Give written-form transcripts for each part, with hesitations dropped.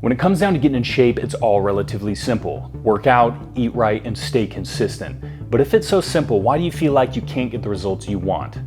When it comes down to getting in shape, it's all relatively simple. Work out, eat right, and stay consistent. But if it's so simple, why do you feel like you can't get the results you want?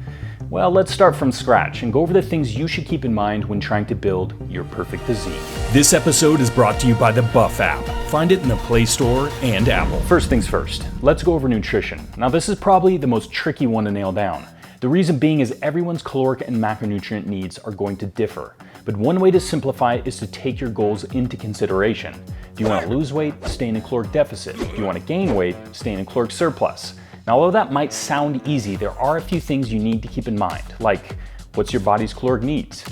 Well, let's start from scratch and go over the things you should keep in mind when trying to build your perfect physique. This episode is brought to you by the Buff app. Find it in the Play Store and Apple. First things first, let's go over nutrition. Now, this is probably the most tricky one to nail down. The reason being is everyone's caloric and macronutrient needs are going to differ. But one way to simplify it is to take your goals into consideration. Do you want to lose weight? Stay in a caloric deficit. Do you want to gain weight? Stay in a caloric surplus. Now, although that might sound easy, there are a few things you need to keep in mind, like what's your body's caloric needs?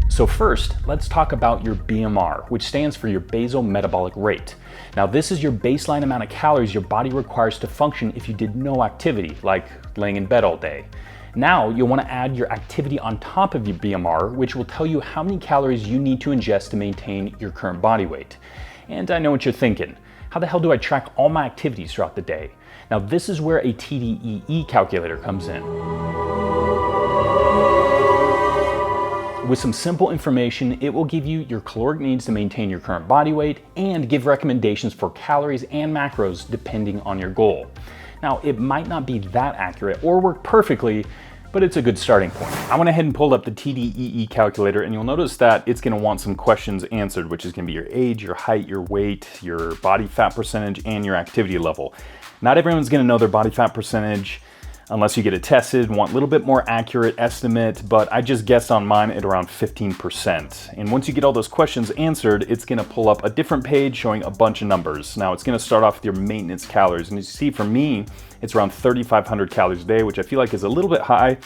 So first, let's talk about your BMR, which stands for your basal metabolic rate. Now, this is your baseline amount of calories your body requires to function if you did no activity, like laying in bed all day. Now, you'll want to add your activity on top of your BMR, which will tell you how many calories you need to ingest to maintain your current body weight. And I know what you're thinking. How the hell do I track all my activities throughout the day? Now, this is where a TDEE calculator comes in. With some simple information, it will give you your caloric needs to maintain your current body weight and give recommendations for calories and macros depending on your goal. Now, it might not be that accurate or work perfectly, but it's a good starting point. I went ahead and pulled up the TDEE calculator, and you'll notice that it's gonna want some questions answered, which is gonna be your age, your height, your weight, your body fat percentage, and your activity level. Not everyone's gonna know their body fat percentage unless you get it tested, want a little bit more accurate estimate, but I just guessed on mine at around 15%. And once you get all those questions answered, it's gonna pull up a different page showing a bunch of numbers. Now, it's gonna start off with your maintenance calories. And you see, for me, it's around 3,500 calories a day, which I feel like is a little bit high,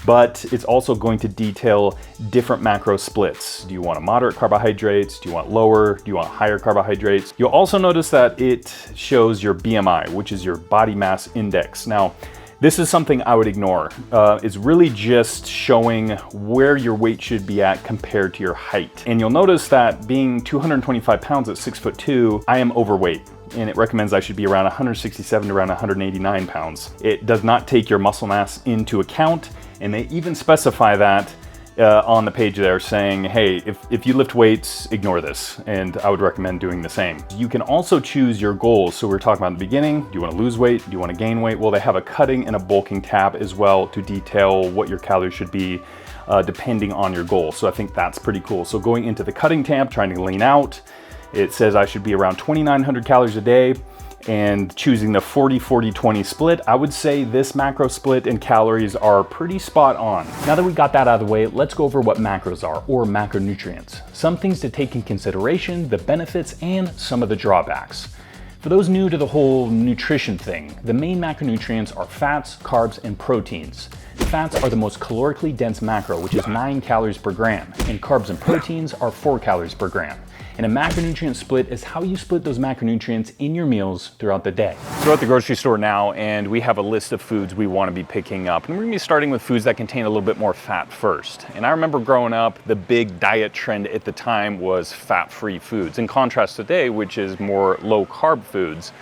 but it's also going to detail different macro splits. Do you want a moderate carbohydrates? Do you want lower? Do you want higher carbohydrates? You'll also notice that it shows your BMI, which is your body mass index. Now, this is something I would ignore. It's really just showing where your weight should be at compared to your height. And you'll notice that being 225 pounds at 6'2", I am overweight. And it recommends I should be around 167 to around 189 pounds. It does not take your muscle mass into account, and they even specify that on the page there, saying, hey, if you lift weights, ignore this, and I would recommend doing the same. You can also choose your goals. So we were talking about in the beginning, do you want to lose weight? Do you want to gain weight? Well, they have a cutting and a bulking tab as well to detail what your calories should be depending on your goal. So I think that's pretty cool. So going into the cutting tab, trying to lean out, it says I should be around 2,900 calories a day, and choosing the 40-40-20 split, I would say this macro split and calories are pretty spot on. Now that we got that out of the way, let's go over what macros are, or macronutrients. Some things to take in consideration, the benefits, and some of the drawbacks. For those new to the whole nutrition thing, the main macronutrients are fats, carbs, and proteins. Fats are the most calorically dense macro, which is 9 calories per gram, and carbs and proteins are 4 calories per gram. And a macronutrient split is how you split those macronutrients in your meals throughout the day. So we're at the grocery store now, and we have a list of foods we want to be picking up. And we're gonna be starting with foods that contain a little bit more fat first. And I remember growing up, the big diet trend at the time was fat-free foods, in contrast to today, which is more low-carb foods.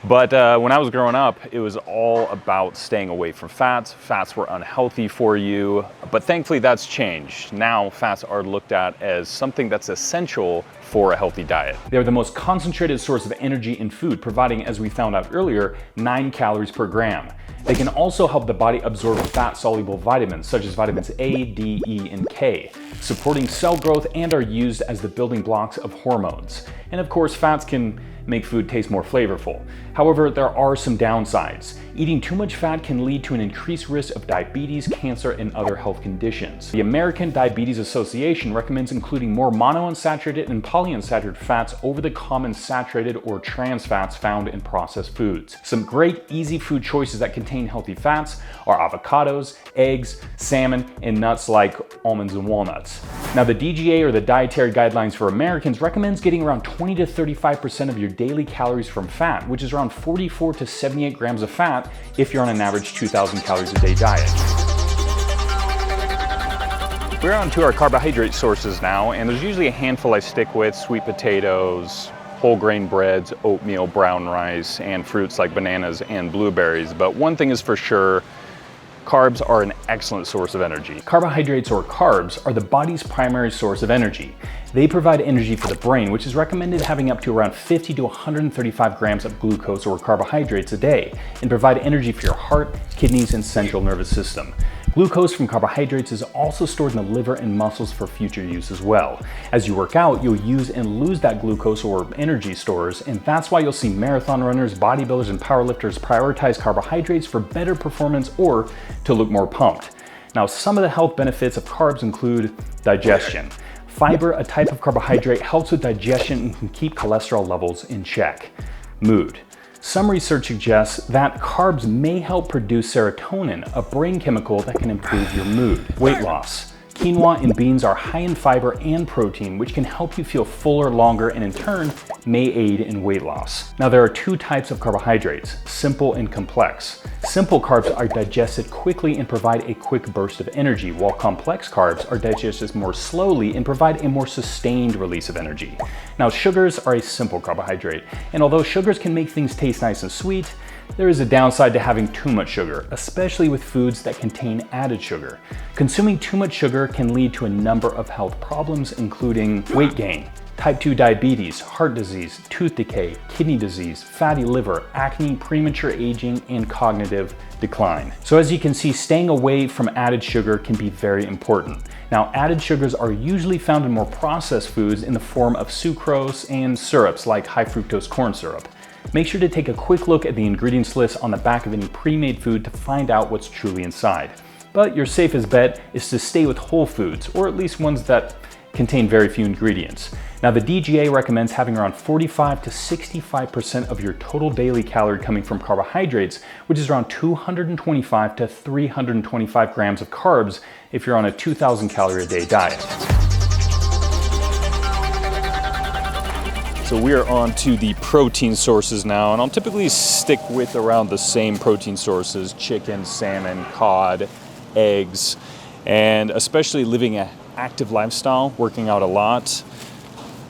But when I was growing up, it was all about staying away from fats. Fats were unhealthy for you, but thankfully that's changed. Now fats are looked at as something that's essential for a healthy diet. They're the most concentrated source of energy in food, providing, as we found out earlier, 9 calories per gram. They can also help the body absorb fat-soluble vitamins, such as vitamins A, D, E, and K, supporting cell growth, and are used as the building blocks of hormones. And of course, fats can make food taste more flavorful. However, there are some downsides. Eating too much fat can lead to an increased risk of diabetes, cancer, and other health conditions. The American Diabetes Association recommends including more monounsaturated and polyunsaturated fats over the common saturated or trans fats found in processed foods. Some great easy food choices that contain healthy fats are avocados, eggs, salmon, and nuts like almonds and walnuts. Now, the DGA, or the Dietary Guidelines for Americans, recommends getting around 20 to 35% of your daily calories from fat, which is around 44 to 78 grams of fat if you're on an average 2,000 calories a day diet. We're on to our carbohydrate sources now, and there's usually a handful I stick with: sweet potatoes, whole grain breads, oatmeal, brown rice, and fruits like bananas and blueberries. But one thing is for sure, Carbs are an excellent source of energy. Carbohydrates, or carbs, are the body's primary source of energy. They provide energy for the brain, which is recommended having up to around 50 to 135 grams of glucose or carbohydrates a day, and provide energy for your heart, kidneys, and central nervous system. Glucose from carbohydrates is also stored in the liver and muscles for future use as well. As you work out, you'll use and lose that glucose or energy stores, and that's why you'll see marathon runners, bodybuilders, and powerlifters prioritize carbohydrates for better performance or to look more pumped. Now, some of the health benefits of carbs include digestion. Fiber, a type of carbohydrate, helps with digestion and can keep cholesterol levels in check. Mood. Some research suggests that carbs may help produce serotonin, a brain chemical that can improve your mood. Weight loss. Quinoa and beans are high in fiber and protein, which can help you feel fuller longer and in turn may aid in weight loss. Now, there are two types of carbohydrates, simple and complex. Simple carbs are digested quickly and provide a quick burst of energy, while complex carbs are digested more slowly and provide a more sustained release of energy. Now, sugars are a simple carbohydrate, and although sugars can make things taste nice and sweet, there is a downside to having too much sugar, especially with foods that contain added sugar. Consuming too much sugar can lead to a number of health problems, including weight gain, type 2 diabetes, heart disease, tooth decay, kidney disease, fatty liver, acne, premature aging, and cognitive decline. So as you can see, staying away from added sugar can be very important. Now, added sugars are usually found in more processed foods in the form of sucrose and syrups like high fructose corn syrup. Make sure to take a quick look at the ingredients list on the back of any pre-made food to find out what's truly inside. But your safest bet is to stay with whole foods, or at least ones that contain very few ingredients. Now, the DGA recommends having around 45 to 65% of your total daily calorie coming from carbohydrates, which is around 225 to 325 grams of carbs if you're on a 2,000 calorie a day diet. So we are on to the protein sources now, and I'll typically stick with around the same protein sources: chicken, salmon, cod, eggs, and especially living an active lifestyle, working out a lot,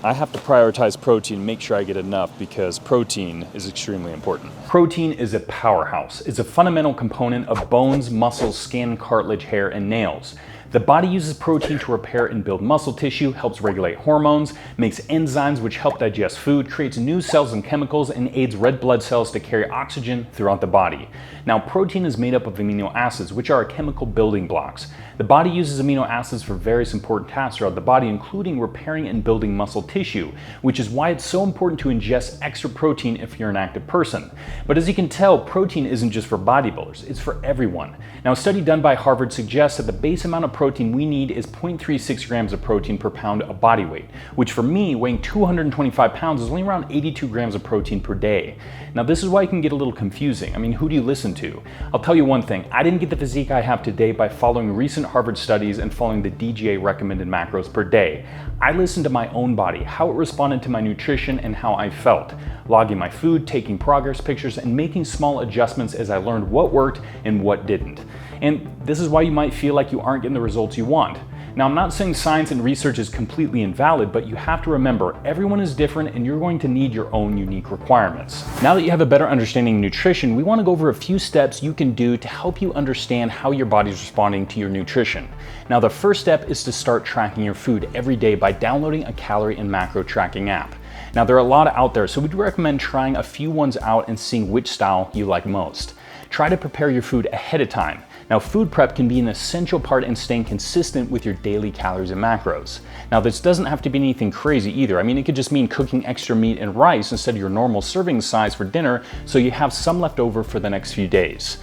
I have to prioritize protein, make sure I get enough, because protein is extremely important. Protein is a powerhouse. It's a fundamental component of bones, muscles, skin, cartilage, hair, and nails. The body uses protein to repair and build muscle tissue, helps regulate hormones, makes enzymes which help digest food, creates new cells and chemicals, and aids red blood cells to carry oxygen throughout the body. Now, protein is made up of amino acids, which are chemical building blocks. The body uses amino acids for various important tasks throughout the body, including repairing and building muscle tissue, which is why it's so important to ingest extra protein if you're an active person. But as you can tell, protein isn't just for bodybuilders, it's for everyone. Now, a study done by Harvard suggests that the base amount of protein we need is 0.36 grams of protein per pound of body weight, which for me, weighing 225 pounds, is only around 82 grams of protein per day. Now, this is why it can get a little confusing. I mean, who do you listen to? I'll tell you one thing, I didn't get the physique I have today by following recent Harvard studies and following the DGA recommended macros per day. I listened to my own body, how it responded to my nutrition, and how I felt, logging my food, taking progress pictures, and making small adjustments as I learned what worked and what didn't. And this is why you might feel like you aren't getting the results you want. Now, I'm not saying science and research is completely invalid, but you have to remember everyone is different and you're going to need your own unique requirements. Now that you have a better understanding of nutrition, we want to go over a few steps you can do to help you understand how your body's responding to your nutrition. Now, the first step is to start tracking your food every day by downloading a calorie and macro tracking app. Now, there are a lot out there, so we'd recommend trying a few ones out and seeing which style you like most. Try to prepare your food ahead of time. Now, food prep can be an essential part in staying consistent with your daily calories and macros. Now, this doesn't have to be anything crazy either. I mean, it could just mean cooking extra meat and rice instead of your normal serving size for dinner, so you have some left over for the next few days.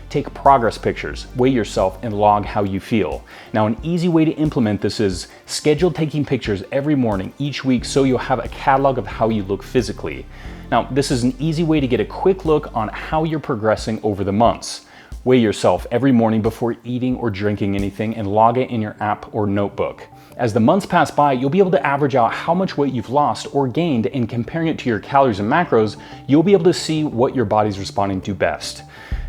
Take progress pictures, weigh yourself, and log how you feel. Now, an easy way to implement this is schedule taking pictures every morning each week so you'll have a catalog of how you look physically. Now, this is an easy way to get a quick look on how you're progressing over the months. Weigh yourself every morning before eating or drinking anything and log it in your app or notebook. As the months pass by, you'll be able to average out how much weight you've lost or gained, and comparing it to your calories and macros, you'll be able to see what your body's responding to best.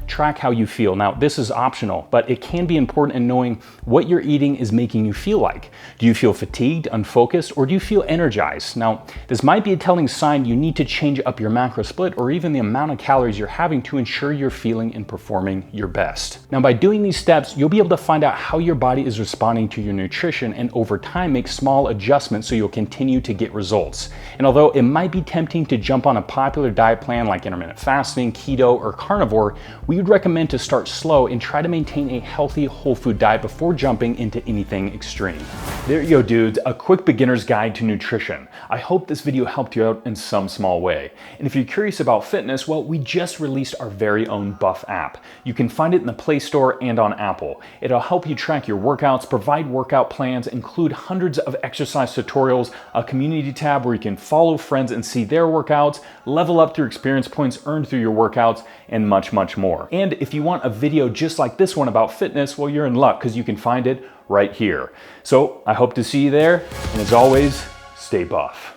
track how you feel. Now, this is optional, but it can be important in knowing what you're eating is making you feel like. Do you feel fatigued, unfocused, or do you feel energized? Now, this might be a telling sign you need to change up your macro split or even the amount of calories you're having to ensure you're feeling and performing your best. Now, by doing these steps, you'll be able to find out how your body is responding to your nutrition and over time make small adjustments so you'll continue to get results. And although it might be tempting to jump on a popular diet plan like intermittent fasting, keto, or carnivore, we would recommend to start slow and try to maintain a healthy whole food diet before jumping into anything extreme. There you go, dudes, a quick beginner's guide to nutrition. I hope this video helped you out in some small way. And if you're curious about fitness, well, we just released our very own Buff app. You can find it in the Play Store and on Apple. It'll help you track your workouts, provide workout plans, include hundreds of exercise tutorials, a community tab where you can follow friends and see their workouts, level up through experience points earned through your workouts, and much, much more. And if you want a video just like this one about fitness, well, you're in luck because you can find it right here. So I hope to see you there, and as always, stay buff.